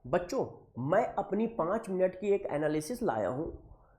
बच्चों, मैं अपनी 5 मिनट की एक एनालिसिस लाया हूं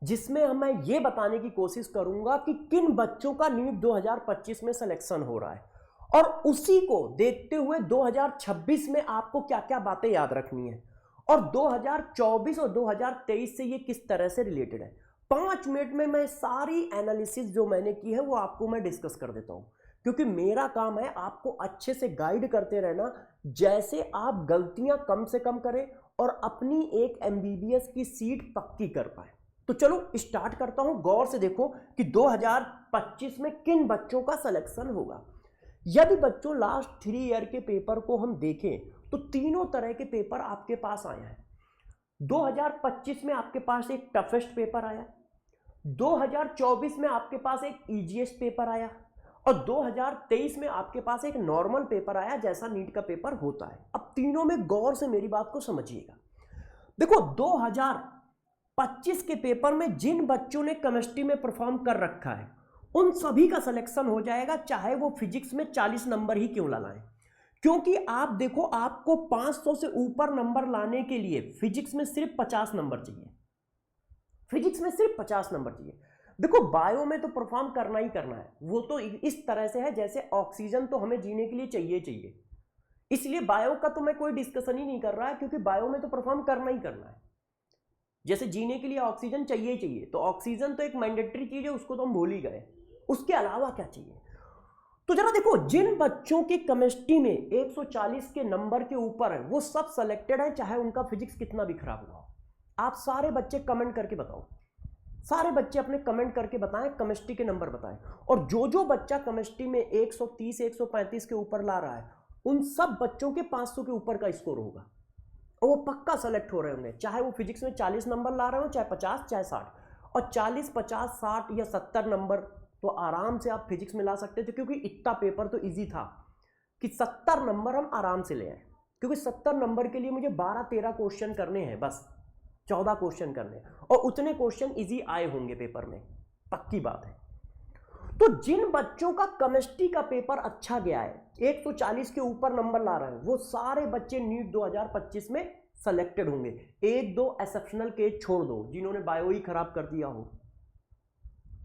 जिसमें मैं ये बताने की कोशिश करूंगा कि किन बच्चों का नीट 2025 में सिलेक्शन हो रहा है और उसी को देखते हुए 2026 में आपको क्या क्या बातें याद रखनी है और 2024 और 2023 से ये किस तरह से रिलेटेड है। 5 मिनट में मैं सारी एनालिसिस जो मैंने की है वो आपको मैं डिस्कस कर देता हूं, क्योंकि मेरा काम है आपको अच्छे से गाइड करते रहना, जैसे आप गलतियां कम से कम करें और अपनी एक एमबीबीएस की सीट पक्की कर पाए। तो चलो स्टार्ट करता हूं। गौर से देखो कि 2025 में किन बच्चों का सिलेक्शन होगा। यदि बच्चों लास्ट 3 ईयर के पेपर को हम देखें तो तीनों तरह के पेपर आपके पास आए हैं। 2025 में आपके पास एक टफेस्ट पेपर आया, 2024 में आपके पास एक ईजीएस्ट पेपर आया और 2023 में आपके पास एक नॉर्मल पेपर आया जैसा नीट का पेपर होता है। अब तीनों में गौर से मेरी बात को समझिएगा। देखो 2025 के पेपर में जिन बच्चों ने केमिस्ट्री में परफॉर्म कर रखा है उन सभी का सिलेक्शन हो जाएगा, चाहे वो फिजिक्स में 40 नंबर ही क्यों ला लाएं। क्योंकि आप देखो, आपको 500 से ऊपर नंबर लाने के लिए फिजिक्स में सिर्फ 50 नंबर चाहिए। फिजिक्स में सिर्फ 50 नंबर चाहिए। देखो बायो में तो परफॉर्म करना ही करना है, वो तो इस तरह से है जैसे ऑक्सीजन तो हमें जीने के लिए चाहिए, इसलिए बायो का तो मैं कोई डिस्कशन ही नहीं कर रहा है, क्योंकि बायो में तो परफॉर्म करना ही करना है। जैसे जीने के लिए ऑक्सीजन चाहिए, तो ऑक्सीजन तो एक मैंडेटरी चीज है, उसको तो हम भूल ही गए। उसके अलावा क्या चाहिए? तो जरा देखो, जिन बच्चों की केमिस्ट्री में 140 के नंबर के ऊपर है वो सब सेलेक्टेड है, चाहे उनका फिजिक्स कितना भी खराब हुआ। आप सारे बच्चे कमेंट करके बताओ, सारे बच्चे अपने कमेंट करके बताएं, केमिस्ट्री के नंबर बताएं। और जो बच्चा केमिस्ट्री में 130 135 के ऊपर ला रहा है उन सब बच्चों के 500 के ऊपर का स्कोर होगा और वो पक्का सेलेक्ट हो रहे होंगे, चाहे वो फिजिक्स में 40 नंबर ला रहे हो, चाहे 50 चाहे 60। और 40 50 60 या 70 नंबर तो आराम से आप फिजिक्स में ला सकते थे, क्योंकि इतना पेपर तो इजी था कि 70 नंबर हम आराम से ले आए। क्योंकि 70 नंबर के लिए मुझे 12-13 क्वेश्चन करने हैं, बस 14 क्वेश्चन करने, और उतने क्वेश्चन इजी आए होंगे पेपर में, पक्की बात है। तो जिन बच्चों का केमिस्ट्री का पेपर अच्छा गया है, 140 के ऊपर नंबर ला रहे हैं, वो सारे बच्चे नीट 2025 में सेलेक्टेड होंगे। एक दो एक्सेप्शनल केस छोड़ दो, जिन्होंने बायो ही खराब कर दिया हो,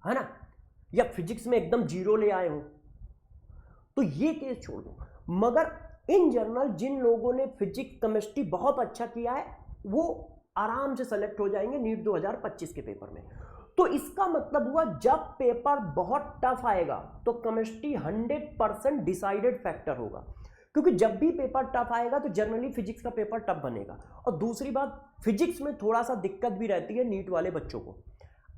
है ना, या फिजिक्स में एकदम 0 ले आए हो, तो ये केस छोड़ दो। मगर इन जनरल जिन लोगों ने फिजिक्स केमिस्ट्री बहुत अच्छा किया है वो आराम से सेलेक्ट हो जाएंगे नीट 2025 के पेपर में। तो इसका मतलब हुआ, जब पेपर बहुत टफ आएगा तो केमिस्ट्री 100% डिसाइडेड फैक्टर होगा, क्योंकि जब भी पेपर टफ आएगा तो जनरली फिजिक्स का पेपर टफ बनेगा। और दूसरी बात, फिजिक्स में थोड़ा सा दिक्कत भी रहती है नीट वाले बच्चों को।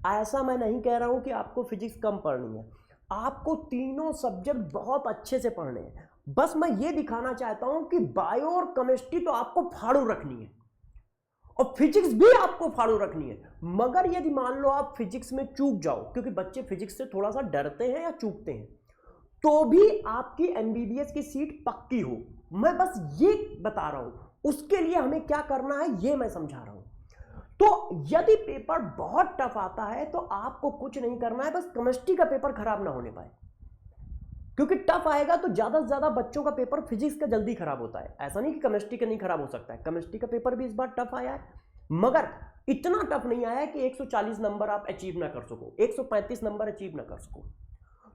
ऐसा मैं नहीं कह रहा हूं कि आपको फिजिक्स कम पढ़नी है, आपको तीनों सब्जेक्ट बहुत अच्छे से पढ़ने हैं। बस मैं ये दिखाना चाहता हूं कि बायो और केमिस्ट्री तो आपको फाड़ू रखनी है और फिजिक्स भी आपको फाड़ू रखनी है। मगर यदि मान लो आप फिजिक्स में चूक जाओ, क्योंकि बच्चे फिजिक्स से थोड़ा सा डरते हैं या चूकते हैं, तो भी आपकी एमबीबीएस की सीट पक्की हो। मैं बस ये बता रहा हूं, उसके लिए हमें क्या करना है ये मैं समझा रहा हूं। तो यदि पेपर बहुत टफ आता है तो आपको कुछ नहीं करना है, बस केमिस्ट्री का पेपर खराब ना होने पाए, क्योंकि टफ आएगा तो ज्यादा से ज्यादा बच्चों का पेपर फिजिक्स का जल्दी खराब होता है। ऐसा नहीं कि केमिस्ट्री का नहीं खराब हो सकता है, केमिस्ट्री का पेपर भी इस बार टफ आया है, मगर इतना टफ नहीं आया है कि 140 नंबर आप अचीव ना कर सको, 135 नंबर अचीव ना कर सको।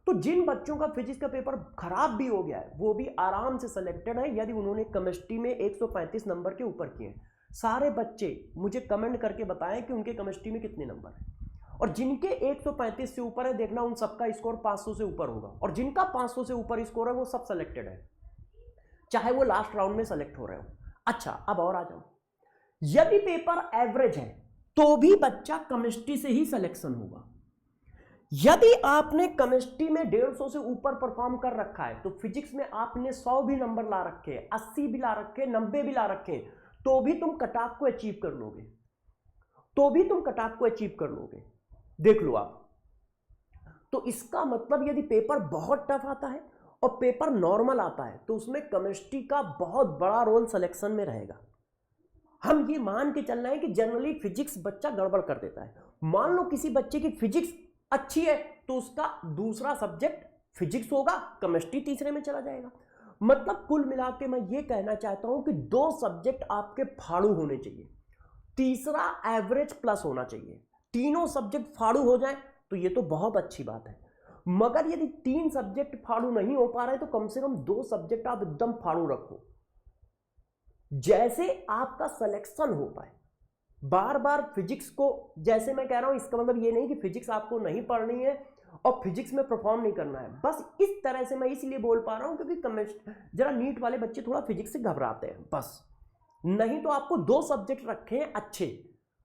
तो जिन बच्चों का फिजिक्स का पेपर खराब भी हो गया है वो भी आराम से सिलेक्टेड है, यदि उन्होंने केमिस्ट्री में 135 नंबर के ऊपर किए। सारे बच्चे मुझे कमेंट करके बताएं कि उनके केमिस्ट्री में कितने नंबर है, और जिनके 135 से ऊपर है देखना उन सबका स्कोर 500 से ऊपर होगा, और जिनका 500 से ऊपर स्कोर है वो सब सेलेक्टेड है, चाहे वो लास्ट राउंड में सेलेक्ट हो रहे हो। अच्छा, अब और आ जाओ, यदि पेपर एवरेज है तो भी बच्चा केमिस्ट्री से ही सिलेक्शन होगा। यदि आपने केमिस्ट्री में 150 से ऊपर परफॉर्म कर रखा है तो फिजिक्स में आपने 100 भी नंबर ला रखे, 80 भी ला रखे, 90 भी ला रखे, तो भी तुम कट ऑफ को अचीव कर लोगे, देख लो आप। तो इसका मतलब यदि पेपर बहुत टफ आता है और पेपर नॉर्मल आता है तो उसमें केमिस्ट्री का बहुत बड़ा रोल सिलेक्शन में रहेगा। हम ये मान के चल रहे हैं कि जनरली फिजिक्स बच्चा गड़बड़ कर देता है। मान लो किसी बच्चे की फिजिक्स अच्छी है तो उसका दूसरा सब्जेक्ट फिजिक्स होगा, केमिस्ट्री तीसरे में चला जाएगा। मतलब कुल मिला के मैं ये कहना चाहता हूं कि 2 सब्जेक्ट आपके फाड़ू होने चाहिए, तीसरा एवरेज प्लस होना चाहिए। तीनों सब्जेक्ट फाड़ू हो जाए तो ये तो बहुत अच्छी बात है, मगर यदि 3 सब्जेक्ट फाड़ू नहीं हो पा रहे तो कम से कम 2 सब्जेक्ट आप एकदम फाड़ू रखो, जैसे आपका सिलेक्शन हो पाए। बार बार फिजिक्स को, जैसे मैं कह रहा हूं, इसका मतलब ये नहीं कि फिजिक्स आपको नहीं पढ़नी है और फिजिक्स में परफॉर्म नहीं करना है। बस इस तरह से मैं इसलिए बोल पा रहा हूं क्योंकि जरा नीट वाले बच्चे थोड़ा फिजिक्स से घबराते हैं, बस। नहीं तो आपको 2 सब्जेक्ट रखे हैं अच्छे,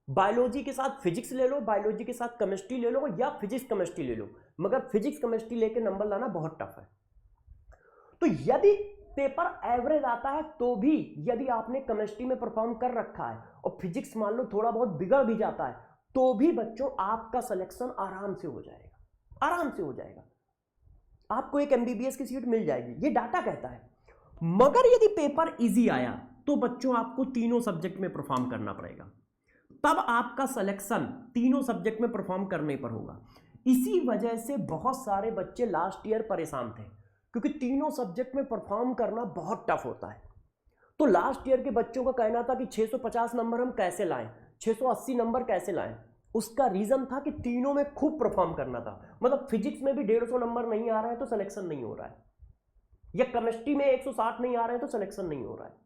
बायोलॉजी के साथ फिजिक्स ले लो, बायोलॉजी के साथ केमिस्ट्री ले लो, या फिजिक्स केमिस्ट्री ले लो, मगर फिजिक्स केमिस्ट्री लेके नंबर लाना बहुत टफ है। तो यदि पेपर एवरेज आता है तो भी यदि आपने केमिस्ट्री में परफॉर्म कर रखा है और फिजिक्स मान लो थोड़ा बहुत बिगड़ भी जाता है, तो भी बच्चों आपका सिलेक्शन आराम से हो जाएगा, आराम से हो जाएगा। आपको एक एमबीबीएस की सीट मिल जाएगी, ये डाटा कहता है। मगर यदि पेपर इजी आया तो बच्चों आपको तीनों सब्जेक्ट में परफॉर्म करना पड़ेगा, तब आपका सिलेक्शन तीनों सब्जेक्ट में परफॉर्म करने पर होगा। इसी वजह से बहुत सारे बच्चे लास्ट ईयर परेशान थे, क्योंकि तीनों सब्जेक्ट में परफॉर्म करना बहुत टफ होता है। तो लास्ट ईयर के बच्चों का कहना था कि 650 नंबर हम कैसे लाएं, 680 नंबर कैसे लाएं। उसका रीजन था कि तीनों में खूब परफॉर्म करना था। मतलब फिजिक्स में भी 150 नंबर नहीं आ रहा है तो सिलेक्शन नहीं हो रहा है, या केमिस्ट्री में 160 नहीं आ रहे हैं तो सिलेक्शन नहीं हो रहा है।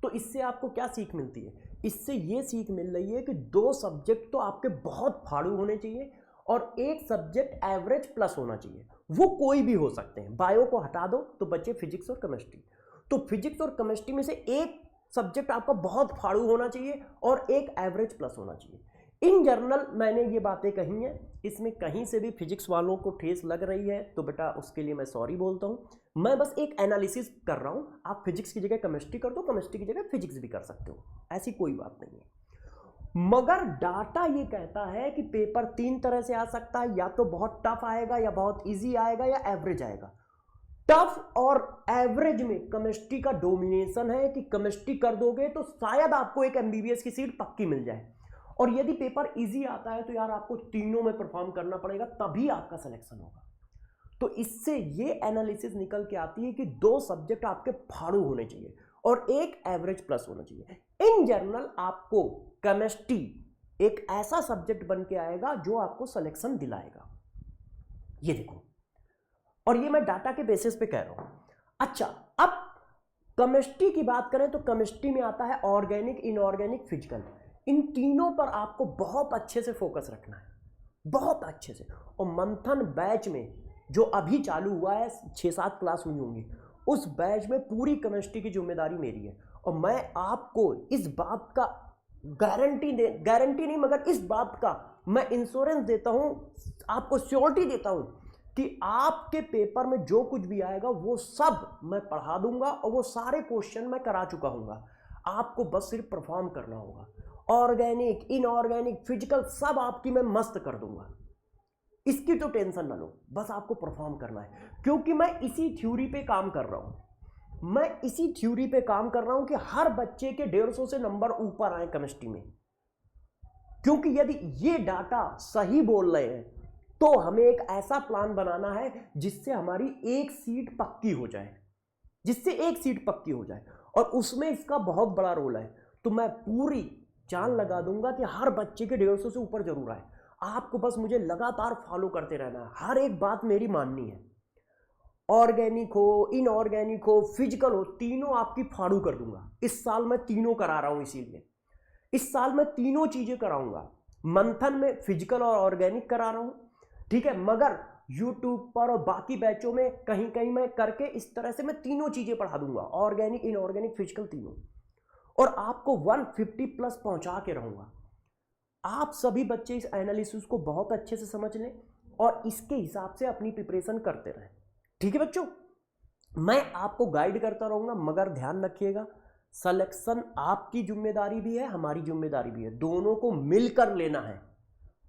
तो इससे आपको क्या सीख मिलती है? इससे ये सीख मिल रही है कि 2 सब्जेक्ट तो आपके बहुत फाड़ू होने चाहिए और 1 सब्जेक्ट एवरेज प्लस होना चाहिए। वो कोई भी हो सकते हैं, बायो को हटा दो तो बचे फिजिक्स और केमिस्ट्री। तो फिजिक्स और केमिस्ट्री में से 1 सब्जेक्ट आपका बहुत फाड़ू होना चाहिए और 1 एवरेज प्लस होना चाहिए। इन जनरल मैंने ये बातें कही हैं, इसमें कहीं से भी फिजिक्स वालों को ठेस लग रही है तो बेटा उसके लिए मैं सॉरी बोलता हूं। मैं बस एक एनालिसिस कर रहा हूं, आप फिजिक्स की जगह केमिस्ट्री कर दो, केमिस्ट्री की जगह फिजिक्स भी कर सकते हो, ऐसी कोई बात नहीं है। मगर डाटा ये कहता है कि पेपर 3 तरह से आ सकता है, या तो बहुत टफ आएगा, या बहुत इजी आएगा, या एवरेज आएगा। टफ और एवरेज में केमिस्ट्री का डोमिनेशन है कि केमिस्ट्री कर दोगे तो शायद आपको एक एमबीबीएस की सीट पक्की मिल जाए, और यदि पेपर इजी आता है तो यार आपको तीनों में परफॉर्म करना पड़ेगा, तभी आपका सिलेक्शन होगा। तो इससे ये एनालिसिस निकल के आती है कि 2 सब्जेक्ट आपके फाड़ू होने चाहिए और 1 एवरेज प्लस होना चाहिए। इन जनरल आपको केमिस्ट्री एक ऐसा सब्जेक्ट बन के आएगा जो आपको सिलेक्शन दिलाएगा, ये देखो। और ये मैं डाटा के बेसिस पे कह रहा हूं। अच्छा, अब केमिस्ट्री की बात करें तो केमिस्ट्री में आता है ऑर्गेनिक, इनऑर्गेनिक, फिजिकल। इन तीनों पर आपको बहुत अच्छे से फोकस रखना है, बहुत अच्छे से। और मंथन बैच में जो अभी चालू हुआ है, 6-7 क्लास हुई होंगी, उस बैच में पूरी केमिस्ट्री की जिम्मेदारी मेरी है। और मैं आपको इस बात का गारंटी नहीं मगर इस बात का मैं इंश्योरेंस देता हूं, आपको श्योरिटी देता हूं कि आपके पेपर में जो कुछ भी आएगा वो सब मैं पढ़ा दूंगा और वो सारे क्वेश्चन मैं करा चुका हूंगा। आपको बस सिर्फ परफॉर्म करना होगा। ऑर्गेनिक, इनऑर्गेनिक, फिजिकल सब आपकी मैं मस्त कर दूंगा, इसकी तो टेंशन ना लो, बस आपको परफॉर्म करना है। क्योंकि मैं इसी थ्योरी पे काम कर रहा हूं, मैं इसी थ्योरी पे काम कर रहा हूं कि हर बच्चे के 150 से नंबर ऊपर आए केमिस्ट्री में। क्योंकि यदि ये डाटा सही बोल रहे हैं तो हमें एक ऐसा प्लान बनाना है जिससे हमारी 1 सीट पक्की हो जाए, जिससे 1 सीट पक्की हो जाए, और उसमें इसका बहुत बड़ा रोल है। तो मैं पूरी जान लगा दूंगा कि हर बच्चे के 150 से ऊपर जरूर आए। आपको बस मुझे लगातार फॉलो करते रहना है, हर एक बात मेरी माननी है। ऑर्गेनिक हो, इनऑर्गेनिक हो, फिजिकल हो, तीनों आपकी फाड़ू कर दूंगा। इस साल मैं तीनों करा रहा हूं, इसीलिए इस साल मैं तीनों चीजें कराऊंगा। मंथन में फिजिकल और ऑर्गेनिक करा रहा हूं, ठीक है, मगर यूट्यूब पर और बाकी बैचों में कहीं कहीं मैं करके इस तरह से मैं तीनों चीजें पढ़ा दूंगा, ऑर्गेनिक, इनऑर्गेनिक, फिजिकल, तीनों। और आपको 150 प्लस पहुंचा के रहूंगा। आप सभी बच्चे इस एनालिसिस को बहुत अच्छे से समझ लें और इसके हिसाब से अपनी प्रिपरेशन करते रहें, ठीक है बच्चों। मैं आपको गाइड करता रहूंगा, मगर ध्यान रखिएगा सिलेक्शन आपकी जिम्मेदारी भी है, हमारी जिम्मेदारी भी है, दोनों को मिलकर लेना है,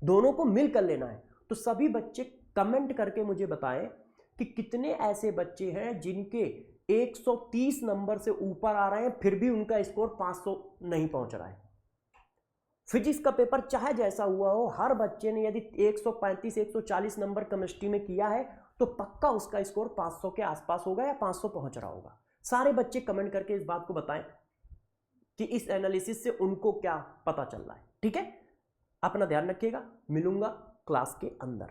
दोनों को मिलकर लेना है। तो सभी बच्चे कमेंट करके मुझे बताएं कि कितने ऐसे बच्चे हैं जिनके 130 नंबर से ऊपर आ रहे हैं फिर भी उनका स्कोर 500 नहीं पहुंच रहा है। फिजिक्स का पेपर चाहे जैसा हुआ हो, हर बच्चे ने यदि 135 140 नंबर केमिस्ट्री में किया है तो पक्का उसका स्कोर 500 के आसपास होगा या 500 पहुंच रहा होगा। सारे बच्चे कमेंट करके इस बात को बताएं कि इस एनालिसिस से उनको क्या पता चल रहा है। ठीक है, अपना ध्यान रखिएगा, मिलूंगा क्लास के अंदर।